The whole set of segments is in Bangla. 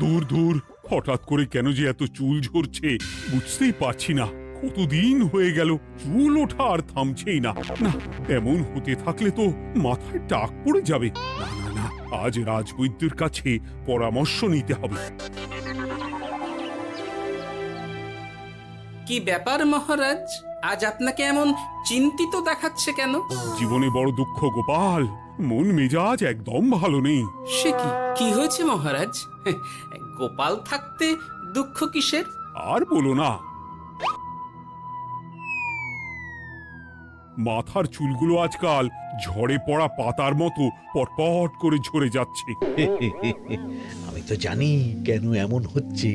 দূর দূর, হঠাৎ করে কেন যে এত চুল ঝরছে বুঝতেই পারছি না। কতদিন হয়ে গেল চুল ওঠা আর থামছেই না। না, এমন হতে থাকলে তো মাথায় টাক পড়ে যাবে। না না না, আজ রাজবৈদ্যের কাছে পরামর্শ নিতে হবে। কি ব্যাপার মহারাজ, আজ আপনাকে এমন চিন্তিত দেখাচ্ছে কেন? জীবনে বড় দুঃখ গোপাল, মন মেজাজ একদম ভালো নেই। সে কি, কি হয়েছে মহারাজ? গোপাল থাকতে দুঃখ কিসের? আর বলো না, মাথার চুলগুলো আজকাল ঝড়ে পড়া পাতার মতো পটপট করে ঝরে যাচ্ছে। আমি তো জানি কেন এমন হচ্ছে,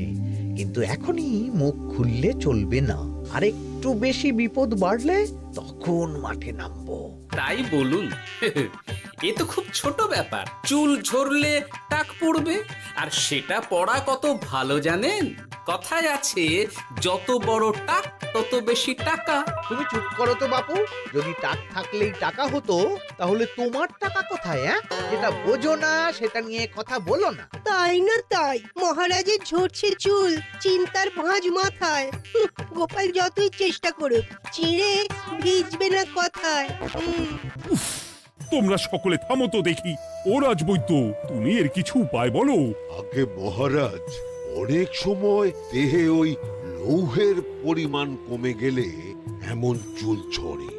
কিন্তু এখনই মুখ খুললে চলবে না। আর একটু বেশি বিপদ বাড়লে তখন মাঠে নামবো। তাই বলুন। এ তো খুব ছোট ব্যাপার, চুল ঝরলে টাক পড়বে, আর সেটা পড়া কত ভালো জানেন? কথায় আছে, যত বড় টাক তত বেশি টাকা। তুমি চুপ করো তো বাপু। যদি টাক থাকলেই টাকা হতো, তাহলে তোমার টাকা কোথায়? যেটা বোঝো না সেটা নিয়ে কথা বলো না। তাই না তাই, মহারাজের ঝরছে চুল, চিন্তার ভাঁজ মাথায়। গোপাল যতই চেষ্টা করুক, চিড়ে ভিজবে না কথায়। তোমরা সকলে থামো তো দেখি। ও রাজবৈদ্য, তুমি এর কিছু উপায় বলো। আগে মহারাজ, অনেক সময় দেহে ওই লৌহের পরিমাণ কমে গেলে এমন চুল ঝরে।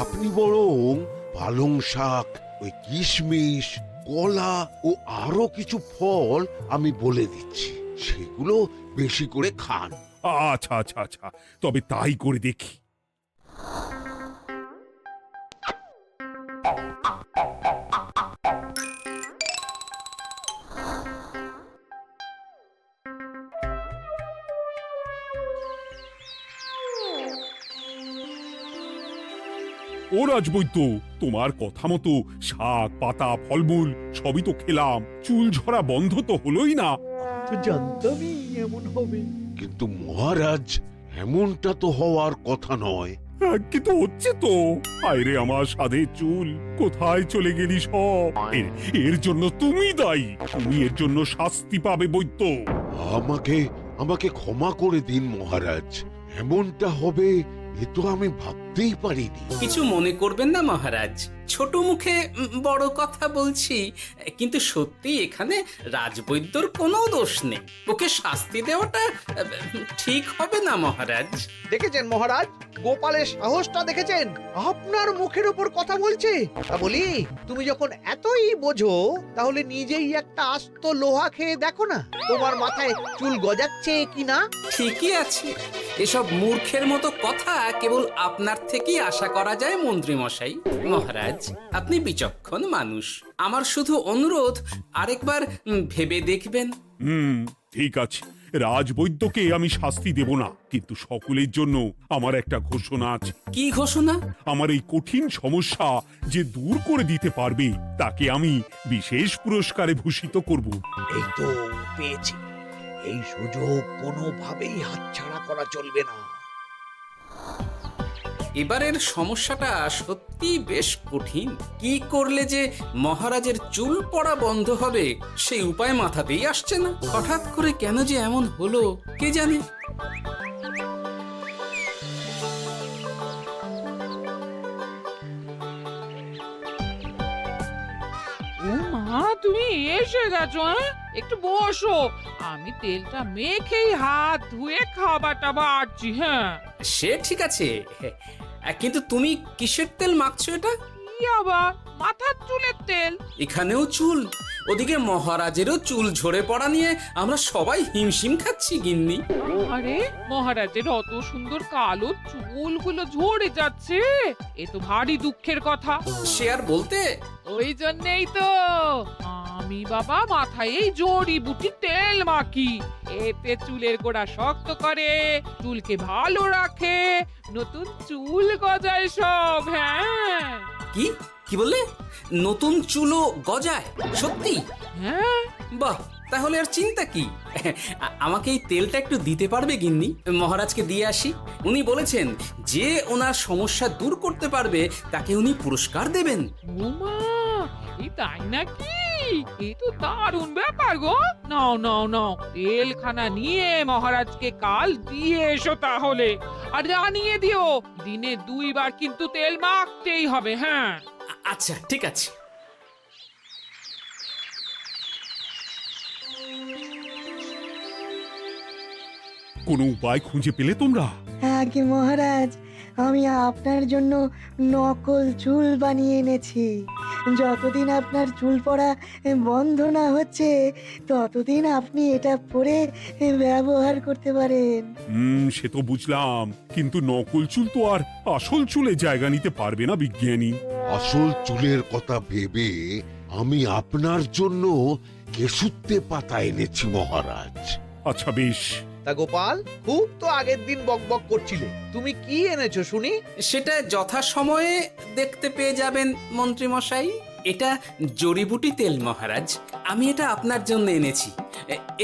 আপনি বরং পালং শাক, ওই কিশমিশ, কলা ও আরো কিছু ফল আমি বলে দিচ্ছি, সেগুলো বেশি করে খান। আচ্ছা আচ্ছা আচ্ছা, তবে তাই করে দেখি। ও রাজবৈদ্য, তোমার কথা মতো শাক পাতা ফলমূল সবই তো খেলাম, চুল ঝরা বন্ধ তো হলোই না। তো জানতামই এমন হবে। কিন্তু মহারাজ, এমনটা তো হওয়ার কথা নয়। কিন্তু হচ্ছে তো। আরে আমার সাধের চুল, কোথায় চলে গেলি সব? এর জন্য তুমি দায়ী। তুমি এর জন্য শাস্তি পাবে বৈদ্য। আমাকে আমাকে ক্ষমা করে দিন মহারাজ, এমনটা হবে এ তো আমি ভাবতেই পারিনি। কিছু মনে করবেন না মহারাজ, ছোট মুখে বড় কথা বলছি, কিন্তু সত্যি এখানে রাজবৈদ্যর কোনো দোষ নেই। ওকে শাস্তি দেওয়াটা ঠিক হবে না মহারাজ। দেখেছেন মহারাজ, গোপালের সাহসটা দেখেছেন? আপনার মুখের উপর কথা বলছে। তা বলি, তুমি যখন এতই বোঝো, তাহলে নিজেই একটা আস্ত লোহা খেয়ে দেখো না, তোমার মাথায় চুল গজাচ্ছে কিনা। ঠিকই আছে, এসব মূর্খের মতো কথা কেবল আপনার থেকেই আশা করা যায় মন্ত্রী মশাই। মহারাজ, আপনি বিচক্ষণ মানুষ, আমার শুধু অনুরোধ, আরেকবার ভেবে দেখবেন। ঠিক আছে, রাজবৈদ্যকে আমি শাস্তি দেব না, কিন্তু সকলের জন্য আমার একটা ঘোষণা আছে। কি ঘোষণা? আমার এই কঠিন সমস্যা যে দূর করে দিতে পারবে, তাকে আমি বিশেষ পুরস্কারে ভূষিত করব। এই তো পেয়েছি, এই সুযোগ কোনোভাবেই হাতছাড়া করা চলবে না। এবারের সমস্যাটা সত্যি বেশ কঠিন। কি করলে যে মহারাজের চুল পড়া বন্ধ হবে সেই উপায় মাথাতেই আসছে না। হঠাৎ করে কেন যে এমন হলো কে জানে। ও মা, তুমি এসে গেছো? একটু বসো, আমি তেলটা মেখেই হাত ধুয়ে খাবারটা বাড়ছি। হ্যাঁ, সে ঠিক আছে, কিন্তু তুমি কিসের তেল মাখছো এটা? কি আবার মাথার চুলের তেল? এখানেও চুল, ওদিকে মহারাজেরও চুল ঝরে পড়া নিয়ে আমরা সবাই হিমশিম খাচ্ছি গিন্নি। আরে, মহারাজের অত সুন্দর কালো চুলগুলো ঝরে যাচ্ছে, এ তো ভারী দুঃখের কথা। সে আর বলতে। ওই জন্যই তো আমি বাবা মাথায় এই জড়িবুটি তেল মাখি। এতে চুলের গোড়া শক্ত করে, চুলকে ভালো রাখে, নতুন চুল গজায় সব। হ্যাঁ। কি কি বললে? নতুন চুলও গজায়? সত্যি? হ্যাঁ, বাহ, তাহলে আর চিন্তা কি? আমাকে এই তেলটা একটু দিতে পারবে গিন্নি? মহারাজকে দিয়ে আসি। উনি বলেছেন যে ওনার সমস্যা দূর করতে পারবে তাকে উনি পুরস্কার দেবেন। উমা, এই তাই নাকি? এ তো দারুণ ব্যাপার গো। নাও নাও নাও, তেলখানা নিয়ে মহারাজকে কাল দিয়ে এসো তাহলে। আর জানিয়ে দিও, দিনে 2 বার কিন্তু তেল মাখতেই হবে। হ্যাঁ, আচ্ছা, ঠিক আছে। কোনো উপায় খুঁজে পেলে তোমরা? আগে মহারাজ, আমি আপনার জন্য নকল চুল বানিয়ে এনেছি। যতদিন আপনার চুল পড়া বন্ধ না হচ্ছে ততদিন আপনি এটা পরে ব্যবহার করতে পারেন। সে তো বুঝলাম, কিন্তু নকল চুল তো আর আসল চুলে জায়গা নিতে পারবে না বিজ্ঞানী। আসল চুলের কথা ভেবে আমি আপনার জন্য কেশুত্তে পাতা এনেছি মহারাজ। আচ্ছা বেশ। তা গোপাল, খুব তো আগের দিন বকবক করছিলে, তুমি কি এনেছো শুনি? সেটা যথাসময়ে দেখতে পেয়ে যাবেন মন্ত্রী মশাই। এটা জড়িবুটি তেল মহারাজ। আমি এটা আপনার জন্য এনেছি।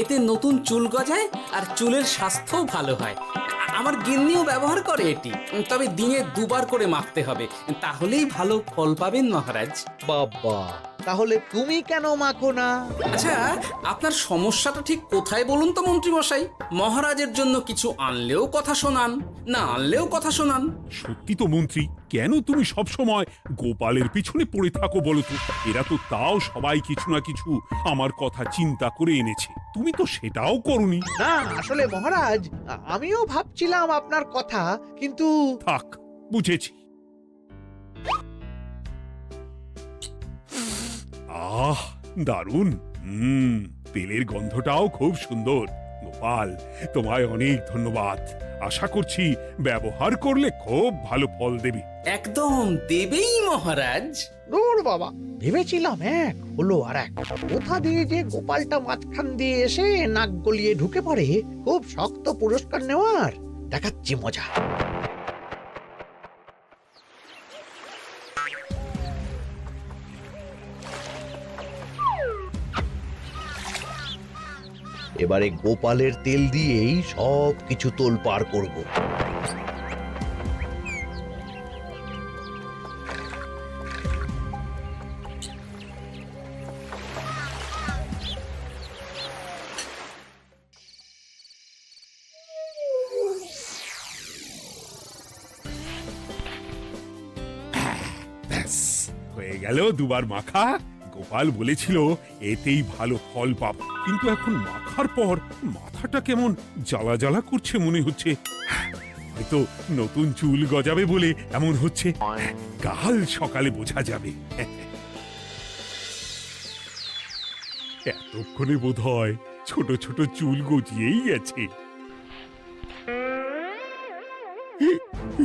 এতে নতুন চুল গজায় আর চুলের স্বাস্থ্যও ভালো হয়। আমার গিন্নিও ব্যবহার করে এটি, তবে দিনে 2 বার করে মাখতে হবে, তাহলেই ভালো ফল পাবেন মহারাজ। বাবা, তাহলে তুমি কেন মাখো না? আচ্ছা, আপনার সমস্যাটা ঠিক কোথায় বলুন তো মন্ত্রী মশাই? মহারাজের জন্য কিছু আনলেও কথা শোনান, না আনলেও কথা শোনান। সত্যি তো মন্ত্রী, কেন তুমি সব সময় গোপালের পিছনে পড়ে থাকো বলো তো? এরা তো তাও সবাই কিছু না কিছু আমার কথা চিন্তা করে এনেছে, তুমি তো সেটাও করনি। না, আসলে মহারাজ, আমিও ভাবছিলাম আপনার কথা, কিন্তু থাক, বুঝেছি। আহ, দারুণ। তেলের গন্ধটাও খুব সুন্দর। গোপাল, তোমায় অনেক ধন্যবাদ। আশা করছি ব্যবহার করলে খুব ভালো ফল দেবে। একদম দেবেই মহারাজ। দূর বাবা, ভেবেছিলাম এক, হলো আর এক। কোথা দিয়ে যে গোপালটা মাঝখান দিয়ে এসে নাক গলিয়ে ঢুকে পড়ে, খুব শক্ত পুরস্কার নেওয়ার। দেখাচ্ছি মজা। এবারে গোপালের তেল দিয়েই সব কিছু তোলপাড় করব। ব্যাস, হয়ে গেল 2 বার মাখা। গোপাল বলেছিল এতেই ভালো ফল পাবো, কিন্তু এখন মাখার পর মাথাটা কেমন জ্বালা জ্বালা করছে মনে হচ্ছে। হয়তো নতুন চুল গজাবে বলে এমন হচ্ছে। কাল সকালে বোঝা যাবে। এতক্ষণে বোধ হয় ছোট ছোট চুল গজিয়েই গেছে।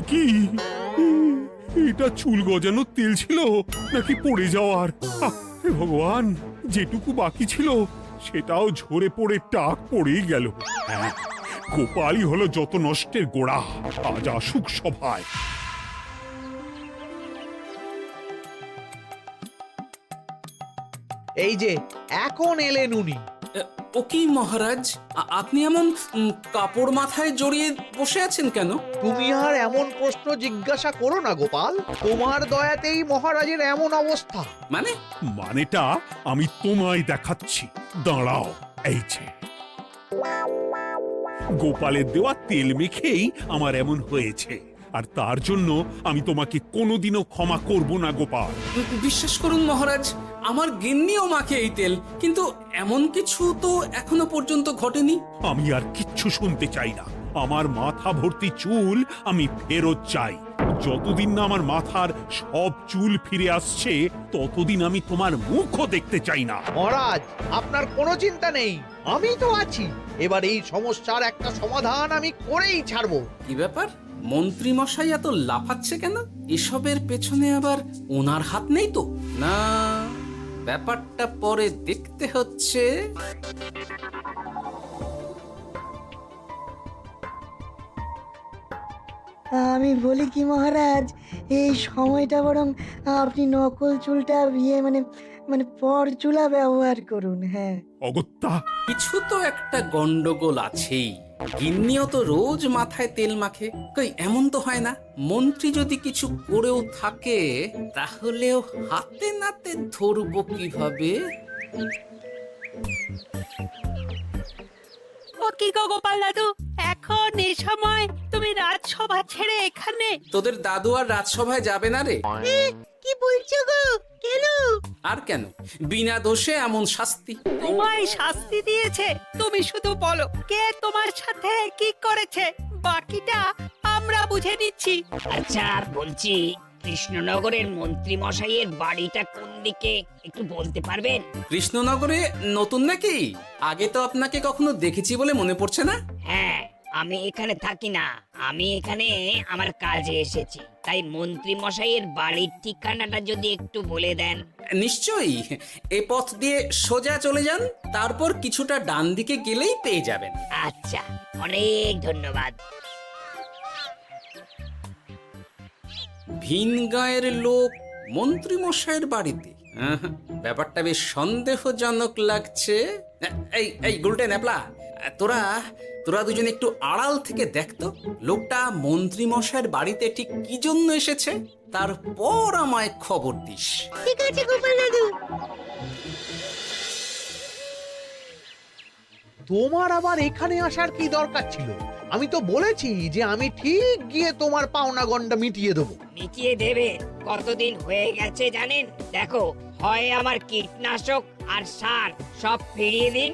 কি এটা চুল গজানোর তেল ছিল নাকি পড়ে যাওয়ার? হে ভগবান, যেটুকু বাকি ছিল সেটাও ঝরে পড়ে টাক পড়েই গেল। হ্যাঁ, গোপালই হলো যত নষ্টের গোড়া। আজ আসুক সভায়। এই যে এখন এলেন উনি। ও কি মহারাজ, আপনি এমন কাপড় মাথায় জড়িয়ে বসে আছেন কেন? তুমি আর এমন প্রশ্ন জিজ্ঞাসা করো না গোপাল, তোমার দয়াতেই মহারাজের এমন অবস্থা। মানেটা আমি তোমায় দেখাচ্ছি, দাঁড়াও। এই যে গোপালের দেওয়া তেল মেখেই আমার এমন হয়েছে, আর তার জন্য আমি তোমাকে কোনোদিনও ক্ষমা করব না গোপাল। বিশ্বাস করুন মহারাজ, আমার গিন্নিও মাখে এই তেল, কিন্তু এমন কিছু তো এখনো পর্যন্ত ঘটেনি। আমি আর কিচ্ছু শুনতে চাই না। আমার মাথা ভর্তি চুল আমি ফেরত চাই। যতদিন না আমার মাথার সব চুল ফিরে আসছে ততদিন আমি তোমার মুখও দেখতে চাই না। মহারাজ, আপনার কোনো চিন্তা নেই, আমি তো আছি। এবার এই সমস্যার একটা সমাধান আমি করেই ছাড়বো। কি ব্যাপার, মন্ত্রী মশাই এত লাফাচ্ছে কেন? এসবের পেছনে আবার ওনার হাত নেই তো? না, ব্যাপারটা পরে দেখতে হচ্ছে। আমি বলি কি মহারাজ, এই সময়টা বরং আপনি নকল চুলটা মানে পরচুলা ব্যবহার করুন। হ্যাঁ, অগত্যা, কিছু তো একটা গন্ডগোল আছেই। গিন্নিও তো রোজ মাথায় তেল মাখে, কই এমন তো হয় না। মন্ত্রী যদি কিছু করেও থাকে তাহলেও হাতে নাতে ধরবো কিভাবে? ও কি গো গোপাল দাদু, এখন এই সময় তুমি রাজসভা ছেড়ে এখানে? তোদের দাদু আর রাজসভায় যাবে না রে? কি বলছো গো? কেন? আর কেন, বিনা দোষে এমন শাস্তি। তোমায় শাস্তি দিয়েছে, তুমি শুধু বলো কে তোমার সাথে কি করেছে, বাকিটা আমরা বুঝে নিচ্ছি। আচ্ছা বলছি, কৃষ্ণনগরের মন্ত্রী মশাইয়ের বাড়িটা কোন দিকে একটু বলতে পারবেন? কৃষ্ণনগরে নতুন নাকি? আগে তো আপনাকে কখনো দেখেছি বলে মনে পড়ছে না। হ্যাঁ, আমি এখানে থাকি না, আমি এখানে আমার কাজে এসেছি, তাই মন্ত্রী মশাইয়ের বাড়ির ঠিকানাটা যদি একটু বলে দেন। নিশ্চয়ই, এ পথ দিয়ে সোজা চলে যান, তারপর কিছুটা ডান দিকে গেলেই পেয়ে যাবেন। আচ্ছা, অনেক ধন্যবাদ। ভিন গাঁয়ের লোক মন্ত্রী মশাইয়ের বাড়িতে, ব্যাপারটা বেশ সন্দেহজনক লাগছে। এই এই গুলটে ন্যাপলা, তোরা তোরা দুজন একটু আড়াল থেকে দেখতো লোকটা মন্ত্রী মশাইয়ের বাড়িতে ঠিক কি জন্য এসেছে, তারপর আমায় খবর দিস। ঠিক আছে গোপাল দাদু। তোমার আবার এখানে আসার কি দরকার ছিল? আমি তো বলেছি যে আমি ঠিক গিয়ে তোমার পাওনা গন্ডা মিটিয়ে দেবো। মিটিয়ে দেবে? কতদিন হয়ে গেছে জানেন? দেখো, হয় আমার কীটনাশক আর সার সব ফিরিয়ে দিন,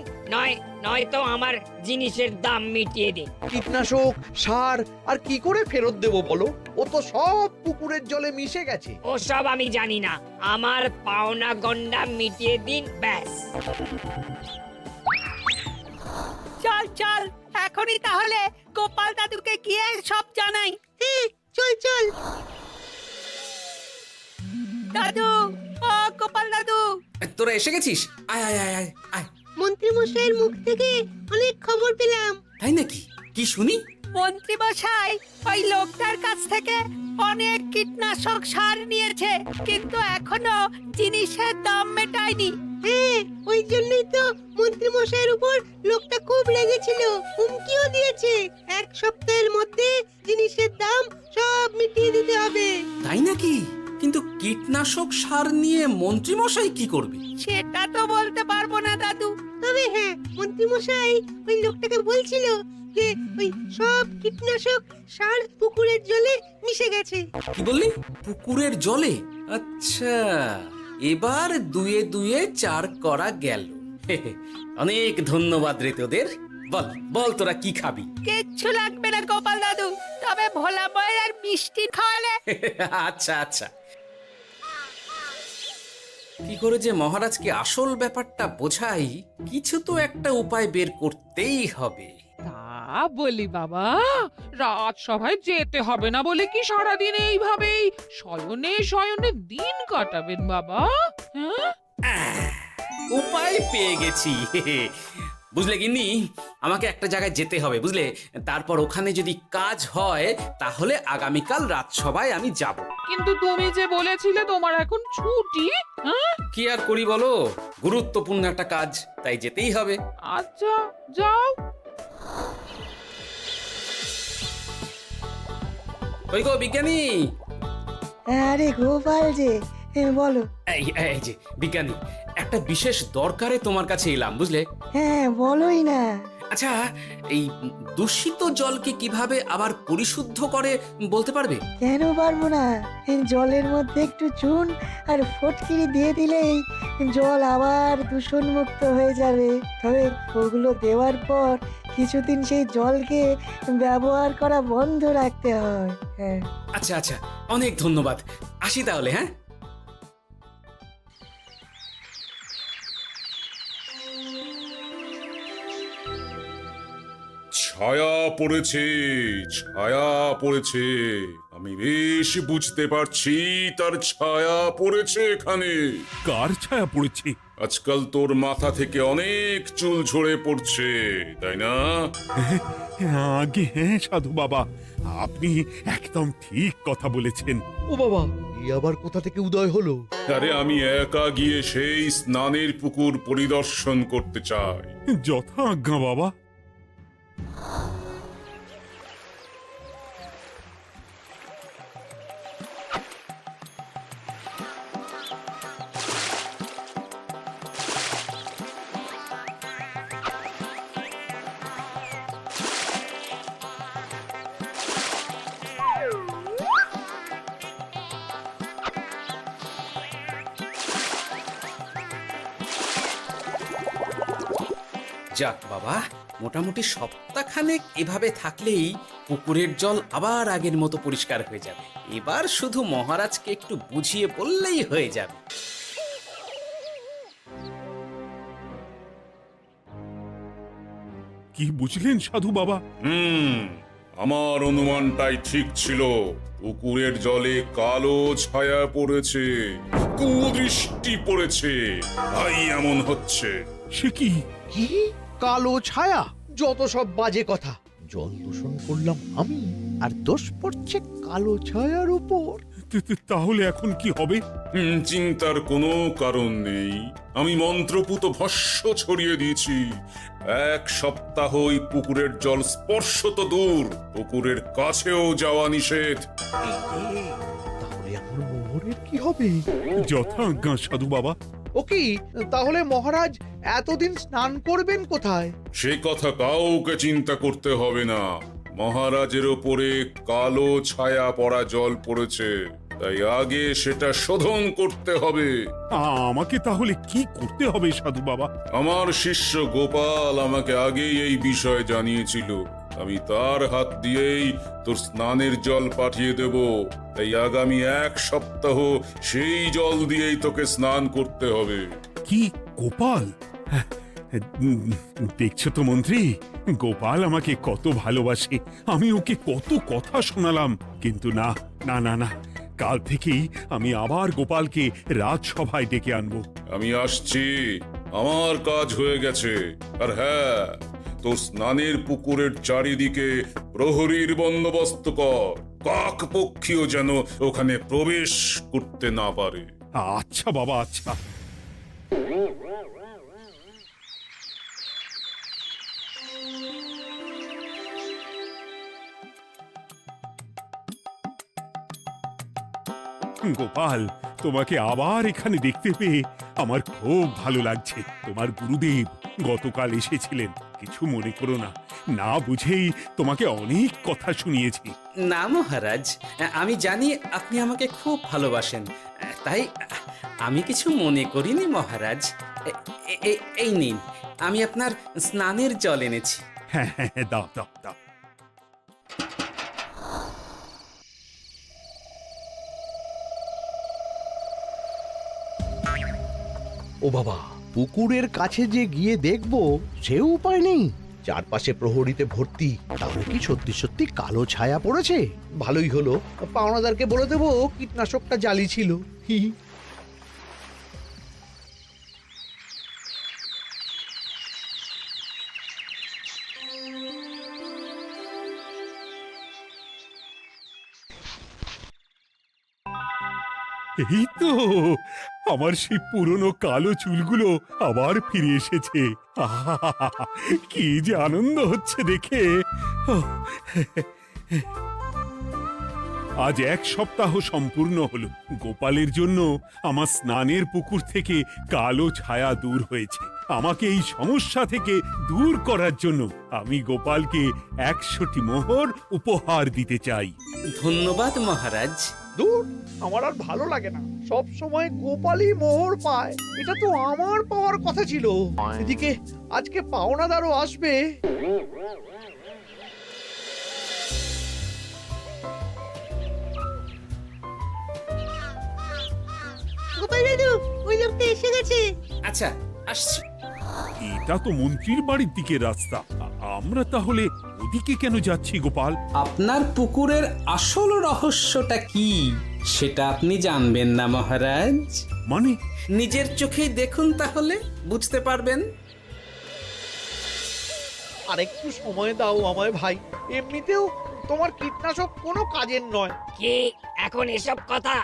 নয়তো আমার জিনিসের দাম মিটিয়ে দিন। কীটনাশক, সার আর কি করে ফেরত দেবো বলো? ও তো সব পুকুরের জলে মিশে গেছে। ওসব আমি জানি না, আমার পাওনা গন্ডা মিটিয়ে দিন, ব্যাস। চল চল, এখনই তাহলে গোপাল দাদুকে গিয়ে সব জানাই। চল চল। দাদু, ও গোপাল দাদু। তোরা এসে গেছিস? আয় আয় আয় আয় আয়। মন্ত্রী মশাইয়ের মুখ থেকে অনেক খবর পেলাম। তাই নাকি? কি শুনি? মন্ত্রী মশাই ওই লোকটার কাছ থেকে অনেক কীটনাশক সার নিয়েছে, কিন্তু এখনো জিনিসের দাম মেটায়নি। হ্যাঁ, ওই জন্যই তো মন্ত্রী মশাইয়ের উপর লোকটা খুব লেগেছিল, হুমকিও দিয়েছে 1 সপ্তাহের মধ্যে জিনিসের দাম সব মিটিয়ে দিতে হবে। তাই নাকি? কিন্তু কীটনাশক সার নিয়ে মন্ত্রী মশাই কি করবে? সেটা তো বলতে পারবো না দাদু। তবে হ্যাঁ, মন্ত্রী মশাই ওই লোকটাকে বলছিল যে ওই সব কীটনাশক সার পুকুরের জলে মিশে গেছে। কি বললি? পুকুরের জলে? আচ্ছা, এবার দুয়ে দুয়ে 4 করা গেল। অনেক ধন্যবাদ রে তোদের। বল বল, তোরা কি খাবি? কিচ্ছু লাগবে না গোপাল দাদু, তবে ভোলা ময়রার মিষ্টি খাওয়ালে। আচ্ছা আচ্ছা। কি করে যে মহারাজকে আসল ব্যাপারটা বোঝাই, কিছু তো একটা উপায় বের করতেই হবে। তা বলি বাবা, রাজসভায় যেতে হবে না বলে কি সারাদিন এইভাবেই শয়নে শয়নে দিন কাটাবেন বাবা? হ্যাঁ, উপায় পেয়ে গেছি। বুঝলে গিন্নি, আমাকে একটা জায়গায় যেতে হবে, বুঝলে? তারপর ওখানে যদি কাজ হয় তাহলে আগামীকাল রাজসভায় আমি যাব। কিন্তু তুমি যে বলেছিলে তোমার এখন ছুটি। হ্যাঁ, কি আর করি বলো, গুরুত্বপূর্ণ একটা কাজ, তাই যেতেই হবে। আচ্ছা যাও। কই গো বিজ্ঞানী? আরে গোপাল যে, বলো। এই যে বিজ্ঞানী, একটা বিশেষ দরকারে তোমার কাছে এলাম, বুঝলে? হ্যাঁ, বলোই না। আচ্ছা, এই দূষিত জলকে কিভাবে আবার পরিশুদ্ধ করে বলতে পারবে? কেন পারবো না? জলের মধ্যে একটু চুন আর ফটকিরি দিয়ে দিলেই জল আবার দূষণমুক্ত হয়ে যাবে। তবে ওগুলো দেওয়ার পর কিছুদিন সেই জলকে ব্যবহার করা বন্ধ রাখতে হয়। হ্যাঁ। আচ্ছা আচ্ছা, অনেক ধন্যবাদ, আসি তাহলে। হ্যাঁ, ছায়া পড়েছে, ছায়া পড়েছে, আমি বেশ বুঝতে পারছি তার ছায়া পড়েছে এখানে। কার ছায়া পড়েছে? আজকাল তোর মাথা থেকে অনেক চুল ঝরে পড়ছে, তাই না? আগে হ্যাঁ সাধু বাবা, আপনি একদম ঠিক কথা বলেছেন। ও বাবা, এ আবার কোথা থেকে উদয় হলো? আরে আমি একা গিয়ে সেই স্নানের পুকুর পরিদর্শন করতে চাই। যথা আজ্ঞা বাবা। যাক বাবা, মোটামুটি সপ্তাহখানেক এভাবে থাকলেই পুকুরের জল আবার আগের মতো পরিষ্কার হয়ে যাবে। এবার শুধু মহারাজকে একটু বুঝিয়ে বললেই হয়ে যাবে। কি বুঝলেন সাধু বাবা? আমার অনুমানটাই ঠিক ছিল। পুকুরের জলে কালো ছায়া পড়েছে, কুদৃষ্টি পড়েছে, তাই এমন হচ্ছে। সে কি? কি কালো ছায়া? যত সব বাজে কথা। জল দূষণ করলাম আমি, আর দোষ পড়ছে কালো ছায়ার উপর। তাহলে এখন কি হবে? চিন্তার কোনো কারণ নেই। আমি মন্ত্রপুত ভস্য ছড়িয়ে দিয়েছি। 1 সপ্তাহ ওই পুকুরের জল স্পর্শ তো দূর, পুকুরের কাছেও যাওয়া নিষেধ। তাহলে আমার মোহরের কি হবে? যথা আজ্ঞা সাধু বাবা। ও কি, তাহলে মহারাজ এতদিন স্নান করবেন কোথায়? সে কথা কাউকে চিন্তা করতে হবে না। মহারাজের ওপরে কালো ছায়া পড়া জল পড়েছে, তাই আগে সেটা শোধন করতে হবে। আমাকে তাহলে কি করতে হবে সাধু বাবা? আমার শিষ্য গোপাল আমাকে আগেই এই বিষয় জানিয়েছিল। আমি তার হাত দিয়েই তোর স্নানের জল পাঠিয়ে দেব। তাই আগামী 1 সপ্তাহ সেই জল দিয়েই তোকে স্নান করতে হবে। কি গোপাল? দেখছো তো মন্ত্রী, গোপাল আমাকে কত ভালোবাসে। আমি ওকে কত কথা শোনালাম, কিন্তু না না না না, কাল থেকেই আমি আবার গোপালকে রাজসভায় ডেকে আনবো। আমি আসছি, আমার কাজ হয়ে গেছে। আর হ্যাঁ, তোর স্নানের পুকুরের চারিদিকে প্রহরীর বন্দোবস্ত কর। কাক পক্ষীও যেন ওখানে প্রবেশ করতে না পারে। আচ্ছা বাবা, আচ্ছা। গোপাল, তোমাকে আবার এখানে দেখতে পেয়ে আমার খুব ভালো লাগছে। তোমার গুরুদেব গতকাল এসেছিলেন, কিছু মনে করো না। না বুঝেই তোমাকে অনেক কথা শুনিয়েছি। না মহারাজ, আমি জানি আপনি আমাকে খুব ভালোবাসেন, তাই আমি কিছু মনে করিনি মহারাজ। এই নিন, আমি আপনার স্নানের জল এনেছি। হ্যাঁ হ্যাঁ হ্যাঁ, দাও দাও দাও। ও বাবা, পুকুরের কাছে যে গিয়ে দেখবো সেও উপায় নেই। চারপাশে প্রহরীতে ভর্তি। তাহলে কি সত্যি সত্যি কালো ছায়া পড়েছে? ভালোই হলো, পাওনাদারকে বলে দেবো কীটনাশকটা জালি ছিল। হি হি। এই তো আমার সেই পুরনো কালো চুলগুলো আবার ফিরে এসেছে। আহা, কি যে আনন্দ হচ্ছে দেখে। আজ 1 সপ্তাহ সম্পূর্ণ হলো। গোপালের জন্য আমার স্নানের পুকুর থেকে কালো ছায়া দূর হয়েছে। আমাকে এই সমস্যা থেকে দূর করার জন্য আমি গোপালকে 100টি মোহর উপহার দিতে চাই। ধন্যবাদ মহারাজ। দূর, আমার আর ভালো লাগে না। সব সময় গোপালই মোহর পায়, এটা তো আমার পাওয়ার কথা ছিল। এদিকে আজকে পাওনাদারও আসবে। গোপাল দাদু, ওই লোকটা এসে গেছে। আচ্ছা, আসছি। এটা তো মন্ত্রীর বাড়ির দিকে রাস্তা। আমরা তাহলে ওদিকে কেন যাচ্ছি গোপাল? আপনার পুকুরের আসল রহস্যটা কি সেটা আপনি জানবেন না মহারাজ? মানে? নিজের চোখেই দেখুন, তাহলে বুঝতে পারবেন। আর একটু সময় দাও আমায় ভাই, এমনিতেও তোমার কীটনাশক কোনো কাজের নয়। কি এখন এসব কথা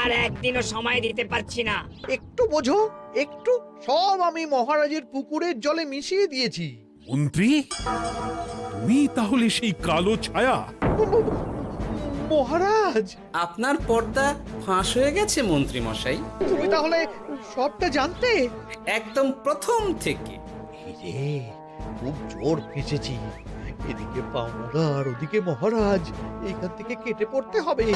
আর একদিনও সময় দিতে পারছি না। একটু বোঝো, একটু। সব আমি মহারাজের পুকুরের জলে মিশিয়ে দিয়েছি। মন্ত্রী, তুমি তাহলে সেই কালো ছায়া? মহারাজ, আপনার পর্দা ফাঁস হয়ে গেছে মন্ত্রী মশাই। তুমি তাহলে সবটা জানতে? একদম প্রথম থেকে। রে, খুব জোর ফেঁসেছি। এদিকে পাওনা আর ওদিকে মহারাজ, এইখান থেকে কেটে পড়তে হবে।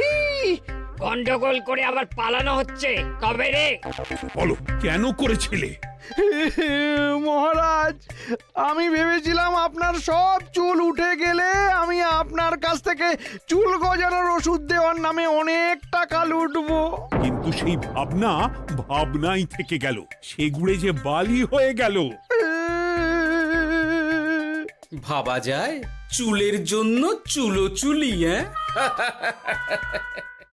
ই! গন্ডগোল করে আবার পালানো হচ্ছে কবে রে? বলো, কেন করেছিলে? মহারাজ, আমি ভেবেছিলাম আপনার সব চুল উঠে গেলে আমি আপনার কাছ থেকে চুল গজানোর ওষুধ দেওয়ার নামে অনেক টাকা লুটবো। কিন্তু সেই ভাবনা ভাবনাই থেকে গেল, সেগুড়ে যে বালি হয়ে গেল। ভাবা যায় চুলের জন্য চুলো চুলি, হ্যাঁ?